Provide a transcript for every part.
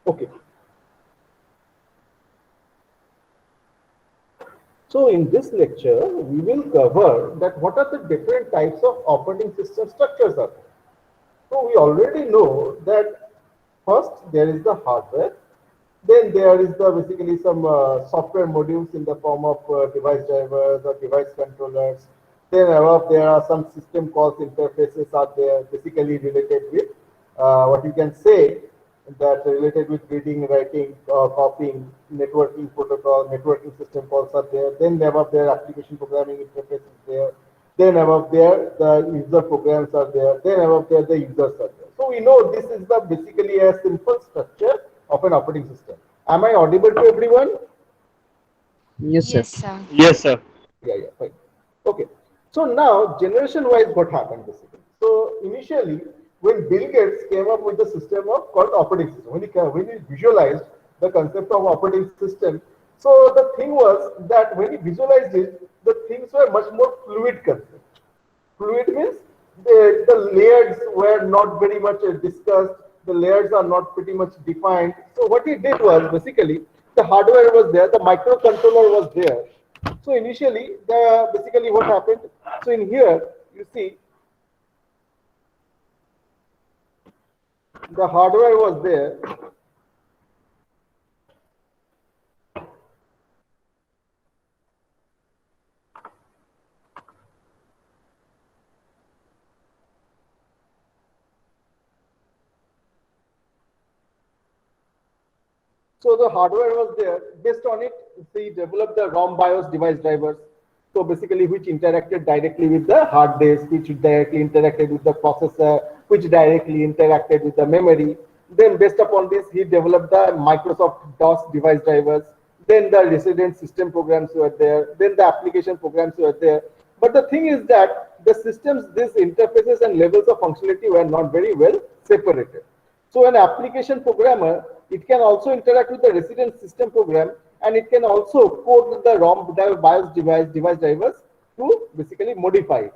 Okay. So in this lecture, we will cover that what are the different types of operating system structures are there. So we already know that first there is the hardware, then there is the basically some software modules in the form of device drivers or device controllers. Then above there are some system calls interfaces are there, basically related with what you can say that related with reading, writing, copying, networking protocol, networking system calls are there. Then above there application programming interface is there. Then above there the user programs are there. Then above there the users are there. So we know this is the basically a simple structure of an operating system. Am I audible to everyone? Yes, sir. Yes, sir. Yes, sir. Yeah, yeah, fine. Okay. So now, generation-wise, what happened basically? So initially, when Bill Gates came up with the system of called operating system, when he visualized the concept of operating system, so the thing was that when he visualized it, the things were much more fluid concept. Fluid means the layers were not very much discussed. The layers are not pretty much defined. So what he did was basically the hardware was there, the microcontroller was there. So initially, the basically what happened. So in here, you see the hardware was there. So the hardware was there. Based on it, we developed the ROM BIOS device drivers. So basically, which interacted directly with the hard disk, which directly interacted with the processor, which directly interacted with the memory. Then, based upon this, he developed the Microsoft DOS device drivers. Then the resident system programs were there. Then the application programs were there. But the thing is that the systems, these interfaces and levels of functionality were not very well separated. So an application programmer, it can also interact with the resident system program, and it can also code the ROM BIOS device drivers to basically modify it.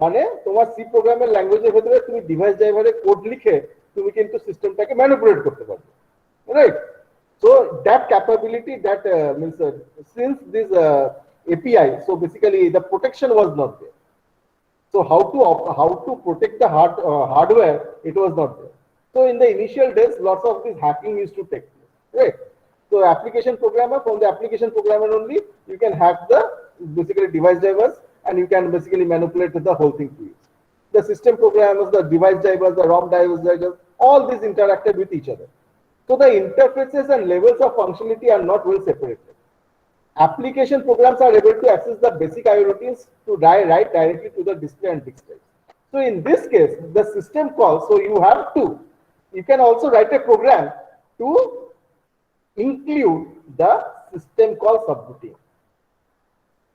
মানে তোমার C প্রোগ্রামের ল্যাঙ্গুয়েজের ভেতরে তুমি device ড্রাইভারে code লিখে তুমি কিন্তু সিস্টেমটাকে ম্যানিপুলেট করতে পারবে, right? So that capability that means since this API, so basically the protection was not there. So how to protect the hardware? It was not there. So in the initial days, lots of this hacking used to take place, right? So application programmer, from the application programmer only you can hack the basically device drivers, and you can basically manipulate the whole thing to use. The system programmers, the device drivers, the ROM drivers, all these interacted with each other. So the interfaces and levels of functionality are not well separated. Application programs are able to access the basic IO routines to write directly to the display and disk drive. So in this case, the system call, so you can also write a program to include the system call subroutine.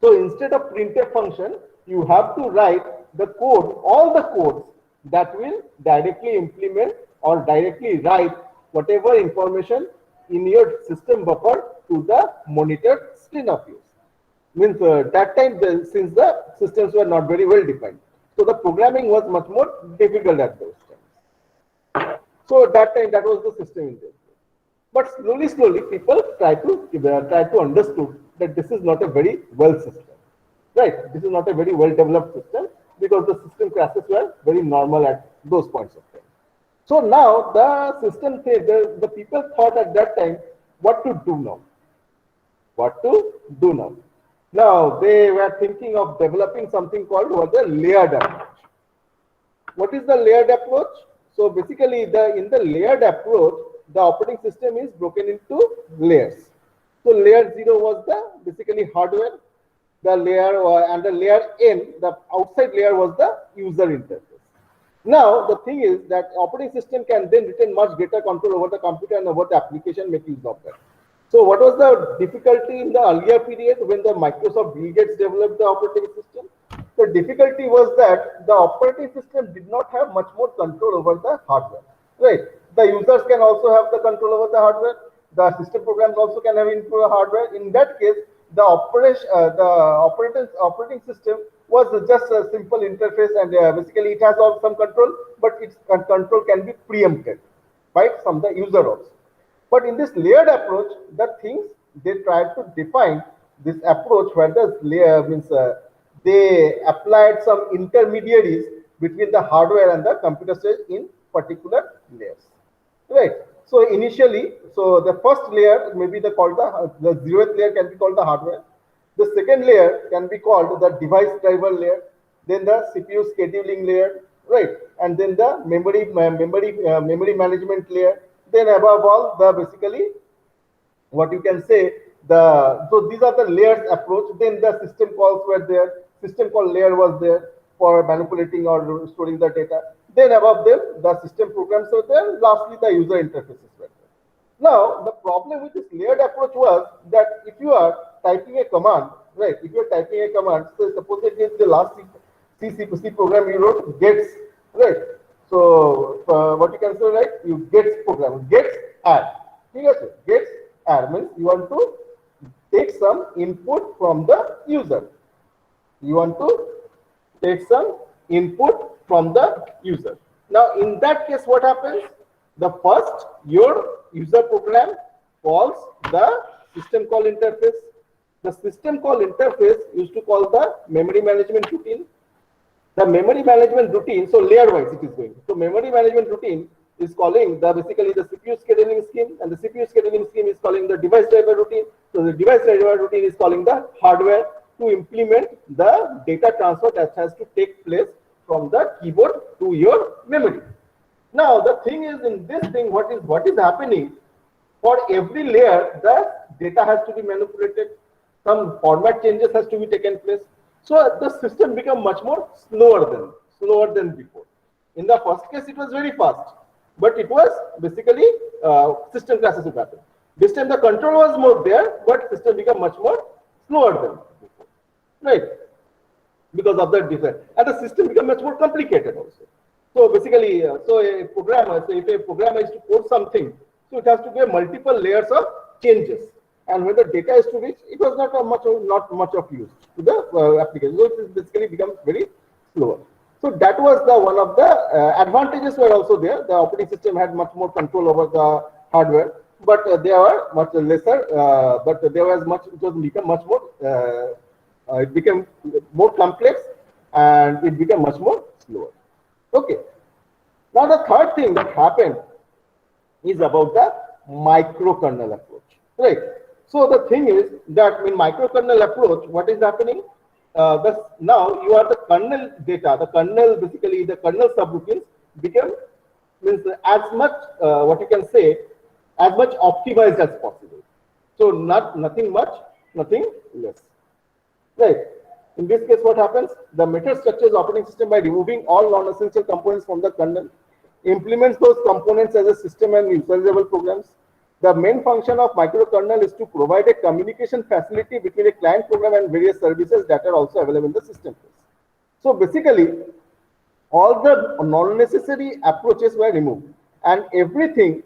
So instead of printf function, you have to write the code, all the codes that will directly implement or directly write whatever information in your system buffer to the monitored screen of yours. Means that time, since the systems were not very well defined, so the programming was much more difficult at those times. So at that time, that was the system in there. But slowly, people try to understood that this is not a very well system, right? This is not a very well developed system because the system crashes were very normal at those points of time. So now the system, the people thought at that time, what to do now? What to do now? Now they were thinking of developing something called what the layered approach. What is the layered approach? So basically, in the layered approach, the operating system is broken into layers. So layer 0 was the basically hardware, the layer and the layer N, the outside layer was the user interface. Now the thing is that operating system can then retain much greater control over the computer and over the application make use of that. So what was the difficulty in the earlier period when the Microsoft Bill Gates developed the operating system? The difficulty was that the operating system did not have much more control over the hardware, right? The users can also have the control over the hardware. The system programs also can have into the hardware. In that case, the operating system was just a simple interface, and basically it has some control, but its control can be preempted by some the user also. But in this layered approach, the things they tried to define this approach where the layer means they applied some intermediaries between the hardware and the computer stage in particular layers, right? So initially, so the first layer may be called the 0th layer can be called the hardware. The second layer can be called the device driver layer. Then the CPU scheduling layer, right? And then the memory management layer. Then above all, the basically what you can say so these are the layers approach. Then the system calls were there. System call layer was there for manipulating or storing the data. Then above them, the system programs were there. Lastly, the user interfaces were there. Now, the problem with this layered approach was that if you are typing a command, right? If you are typing a command, so suppose it is the last C program you wrote gets, right? So what you can say, right? You gets program, gets add. Gets add means you want to take some input from the user. You want to take some input from the user. Now, in that case, what happens? The first, your user program calls the system call interface. The system call interface used to call the memory management routine. The memory management routine, so layer wise it is going. So memory management routine is calling basically the CPU scheduling scheme, and the CPU scheduling scheme is calling the device driver routine. So the device driver routine is calling the hardware to implement the data transfer that has to take place from the keyboard to your memory. Now the thing is, in this thing, what is happening? For every layer, the data has to be manipulated. Some format changes has to be taken place. So the system become much more slower than before. In the first case, it was very fast, but it was basically system crashes would happen. This time the control was more there, but system become much more slower than before, right? Because of that difference, and the system become much more complicated also. So basically, so a programmer, so if a programmer is to code something, so it has to be multiple layers of changes. And when the data is to reach, it was not much of use to the application. So it basically becomes very slower. So that was the one of the advantages were also there. The operating system had much more control over the hardware, but they were much lesser. But there was much. It was become much more. It became more complex, and it became much more slower. Okay. Now the third thing that happened is about the microkernel approach, right? So the thing is that in microkernel approach, what is happening? Now you are the kernel data, the kernel basically the kernel subroutines become means as much what you can say as much optimized as possible. So nothing much, nothing less, right? In this case, what happens? The method structures operating system by removing all non-essential components from the kernel, implements those components as a system and user level programs. The main function of microkernel is to provide a communication facility between a client program and various services that are also available in the system. So basically, all the non-necessary approaches were removed, and everything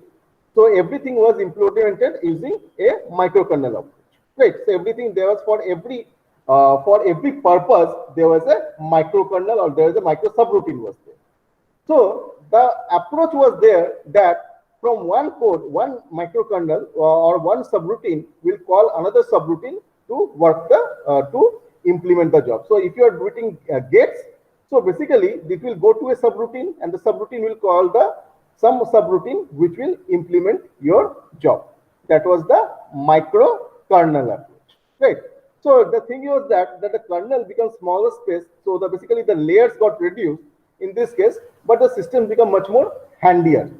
was implemented using a microkernel approach, right? So everything there was for every purpose there was a microkernel or there was a micro subroutine was there. So the approach was there that from one code, one microkernel or one subroutine will call another subroutine to work to implement the job. So if you are doing gates, so basically it will go to a subroutine, and the subroutine will call some subroutine which will implement your job. That was the microkernel approach, right? So the thing was that the kernel becomes smaller space. So basically the layers got reduced in this case, but the system become much more handier.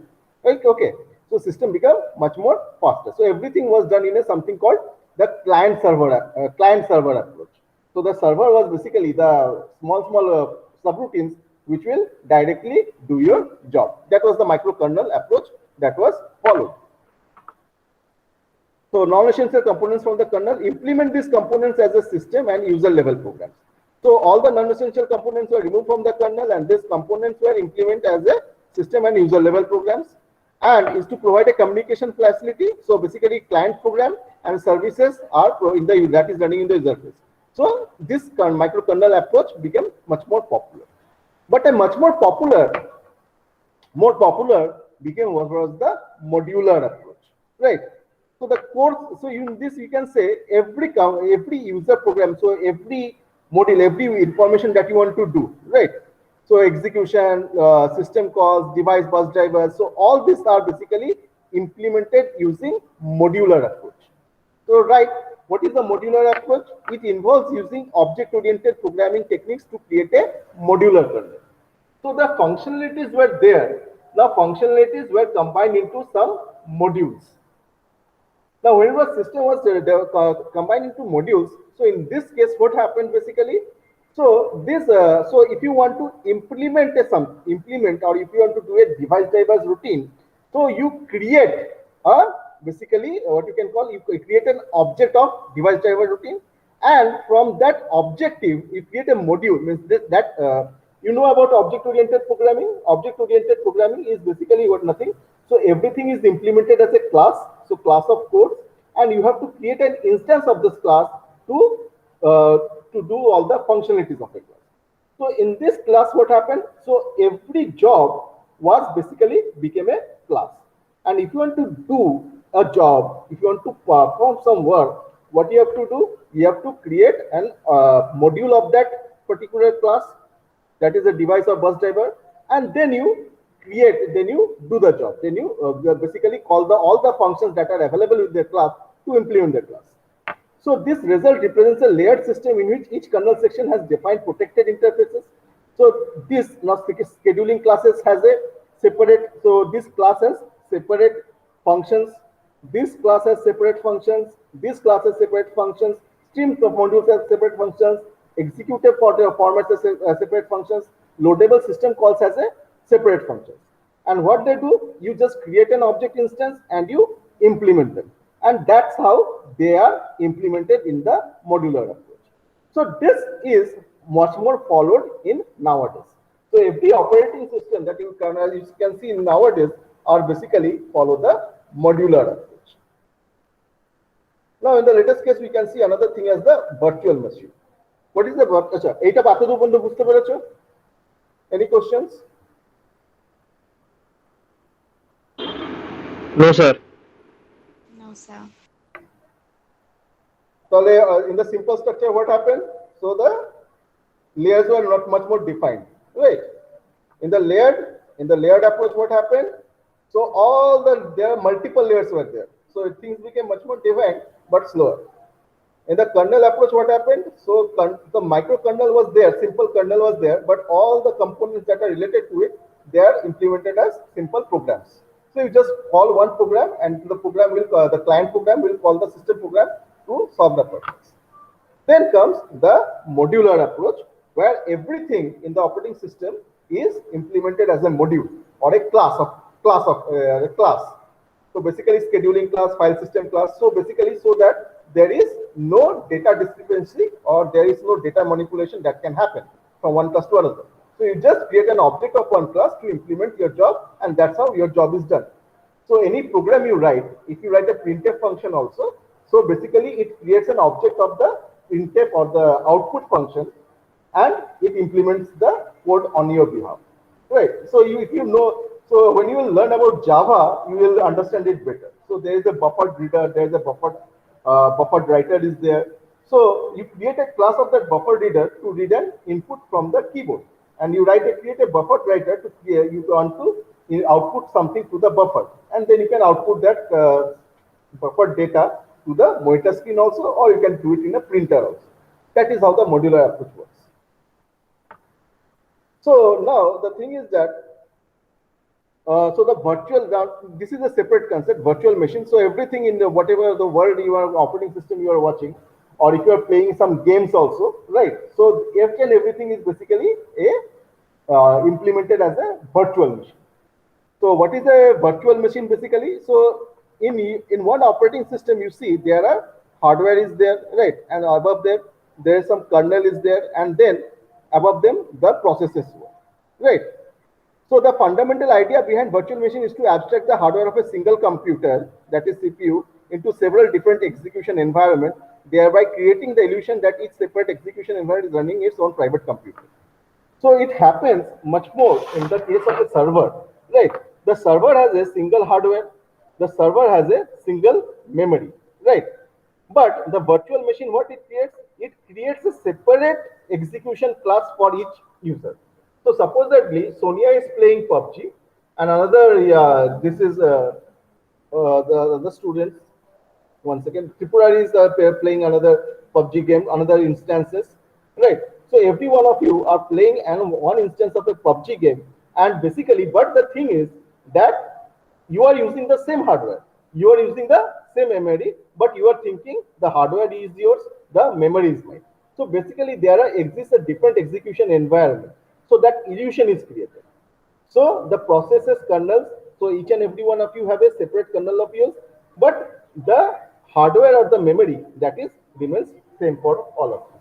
Right? Okay. So system become much more faster. So everything was done in something called the client server approach. So the server was basically the small subroutines which will directly do your job. That was the microkernel approach that was followed. So non-essential components from the kernel, implement these components as a system and user level programs. So all the non-essential components were removed from the kernel, and these components were implemented as a system and user level programs, and is to provide a communication facility. So basically client program and services are that is running in the user space. So this microkernel approach became much more popular. But a much more popular became what was the modular approach, right? So the course, so in this you can say every user program, so every module, every information that you want to do, right? So execution, system calls, device bus drivers, so all these are basically implemented using modular approach. So right, what is the modular approach? It involves using object-oriented programming techniques to create a modular kernel. So the functionalities were there. The functionalities were combined into some modules. Now, whenever system was combined into modules, so in this case, what happened basically? So this, so if you want to implement implement, or if you want to do a device drivers routine, so you create a basically what you can call, you create an object of device driver routine, and from that objective, you create a module. Means that you know about object-oriented programming. Object-oriented programming is basically what nothing. So everything is implemented as a class. So class of codes, and you have to create an instance of this class to do all the functionalities of a class. So in this class, what happened? So every job was basically became a class. And if you want to do a job, if you want to perform some work, what you have to do? You have to create an module of that particular class, that is a device or bus driver, and then you do the job. Then you basically call all the functions that are available with the class to implement the class. So this result represents a layered system in which each kernel section has defined protected interfaces. So this scheduling classes has a separate, so this class has separate functions, this class has separate functions, this class has separate functions, stream modules have separate functions, executive formats has separate functions, loadable system calls has a separate functions. And what they do, you just create an object instance and you implement them. And that's how they are implemented in the modular approach. So this is much more followed in nowadays. So every operating system that you can see nowadays are basically follow the modular approach. Now in the latest case, we can see another thing as the virtual machine. What is the virtual? Any questions? No, sir. No, sir. So in the simple structure, what happened? So the layers were not much more defined, right? In the layered approach, what happened? So there are multiple layers were there. So things became much more defined but slower. In the kernel approach, what happened? So the microkernel was there, simple kernel was there, but all the components that are related to it, they are implemented as simple programs. So you just call one program, and the client program will call the system program to solve the problems. Then comes the modular approach, where everything in the operating system is implemented as a module or a class. So basically scheduling class, file system class. So basically so that there is no data discrepancy or there is no data manipulation that can happen from one class to another. So you just create an object of one class to implement your job, and that's how your job is done. So any program you write, if you write a printf function also, so basically it creates an object of the printf or the output function, and it implements the code on your behalf, right? So if you know, so when you will learn about Java, you will understand it better. So there is a buffered reader, there is a buffered writer is there. So you create a class of that buffered reader to read an input from the keyboard, and you create a buffered writer to you want to output something to the buffer, and then you can output that buffered data to the monitor screen also, or you can do it in a printer also. That is how the modular approach works. So now the thing is that so the this is a separate concept, virtual machine. So everything in whatever the world you are operating system you are watching, or if you are playing some games also, right? So everything is basically implemented as a virtual machine. So what is a virtual machine basically? So in one operating system, you see there are hardware is there, right? And above them, there is some kernel is there, and then above them, the processes work, right? So the fundamental idea behind virtual machine is to abstract the hardware of a single computer, that is CPU, into several different execution environments, thereby creating the illusion that each separate execution environment is running its own private computer. So it happens much more in the case of a server, right? The server has a single hardware. The server has a single memory, right? But the virtual machine, what it creates? It creates a separate execution class for each user. So supposedly Sonia is playing PUBG, and another this is the students. One second, Tripurari is playing another PUBG game, another instances, right? So every one of you are playing and one instance of a PUBG game, and basically, but the thing is that you are using the same hardware, you are using the same memory, but you are thinking the hardware is yours, the memory is mine. So basically, exists a different execution environment. So that illusion is created. So the processes kernels, so each and every one of you have a separate kernel of yours, but the hardware or the memory that is remains same for all of you.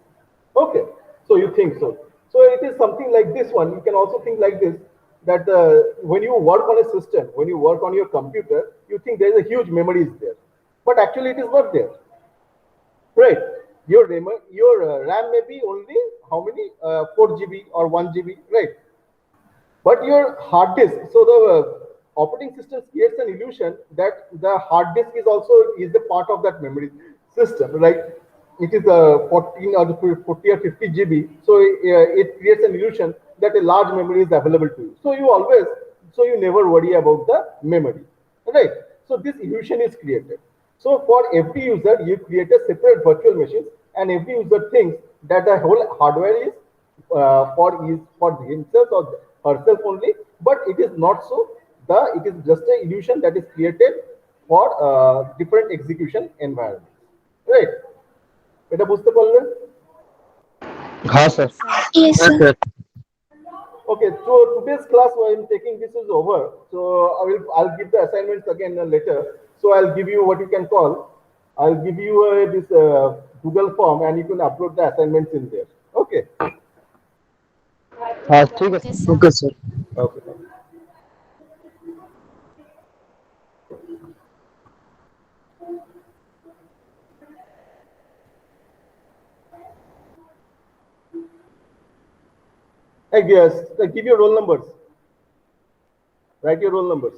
Okay, so you think so. So it is something like this one. You can also think like this, that when you work on a system, when you work on your computer, you think there is a huge memory is there, but actually it is not there, right? Your RAM may be only how many 4 GB or 1 GB, right? But your hard disk, so the operating system creates an illusion that the hard disk is also is the part of that memory system, right? It is a 14 or 40 or 50 GB, so it creates an illusion that a large memory is available to you. So you never worry about the memory, right? So this illusion is created. So for every user, you create a separate virtual machine, and every user thinks that the whole hardware is for himself or herself only, but it is not so. It is just an illusion that is created for different execution environments, right? এটা বুঝতে পারলেন? हाँ sir. Yes, sir. Yes, Yes sir. sir. Okay, so today's class I am taking this is over. So I'll give the assignments again later. So I'll give you what you can call. I'll give you this Google form, and you can upload the assignments in there. Okay. हाँ ठीक है Okay, sir. sir. Okay sir. Okay. Hey, yes, give your roll numbers. Write your roll numbers.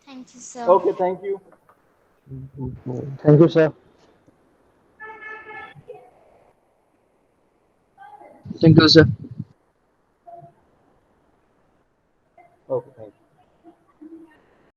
Thank you, sir. Okay, thank you. Thank you sir. Thank you sir.